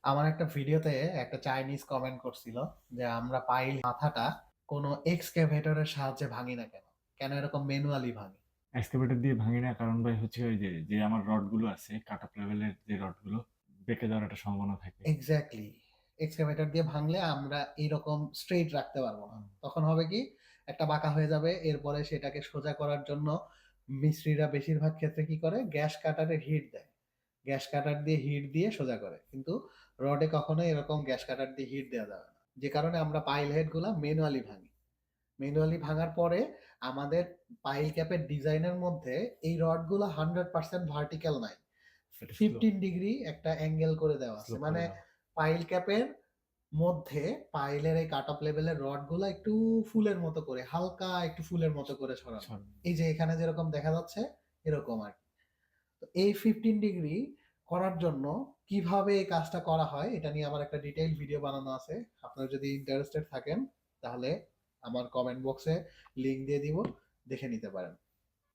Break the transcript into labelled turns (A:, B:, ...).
A: আমার একটা ভিডিওতে একটা চাইনিজ কমেন্ট করছিল যে আমরা পাইল মাথাটা কোনো এক্সকাভেটরের সাহায্যে ভাঙি না কেন, কেন এরকম ম্যানুয়ালি ভাঙি?
B: এক্সকাভেটর দিয়ে ভাঙি না, কারণ ভাই হচ্ছে ওই যে যে আমার রড গুলো আছে, কাট অফ লেভেলের যে রড গুলো বেঁকে যাওয়ার একটা সম্ভাবনা থাকে।
A: এক্স্যাক্টলি, এক্সকাভেটর দিয়ে ভাঙলে আমরা এরকম স্ট্রেইট রাখতে পারবো না। তখন হবে কি, একটা বাঁকা হয়ে যাবে। এরপরে সেটাকে সোজা করার জন্য মিস্ত্রিরা বেশিরভাগ ক্ষেত্রে কি করে, গ্যাস কাটারে হিট দেয়, গ্যাস কাটার দিয়ে হিট দিয়ে সোজা করে। কিন্তু রডে কখনোই এরকম গ্যাস কাটার দিয়ে হিট দেওয়া যাবে না, যে কারণে আমরা পাইল হেড গুলা ম্যানুয়ালি ভাঙি। ম্যানুয়ালি ভাঙার পরে আমাদের পাইল ক্যাপের ডিজাইনের মধ্যে এই রডগুলো 100% ভার্টিক্যাল নাই,
B: এটা স্লো
A: 15 ডিগ্রি একটা অ্যাঙ্গেল করে দেওয়া আছে।
B: স্লোপ করে
A: মানে
B: দাও।
A: পাইল ক্যাপের মধ্যে পাইলের এই কাট অফ লেভেলের রডগুলো একটু ফুলের মতো করে, হালকা একটু ফুলের মতো করে ছড়ানো।
B: সর-
A: এই যে এখানে যেরকম দেখা যাচ্ছে এরকম আর কি। তো এই 15 ডিগ্রি করার জন্য কিভাবে এই কাজটা করা হয় এটা নিয়ে আমার একটা ডিটেইল ভিডিও বানানো আছে। আপনারা যদি ইন্টারেস্টেড থাকেন তাহলে আমার কমেন্ট বক্সে লিংক দিয়ে দিব, দেখে নিতে পারেন।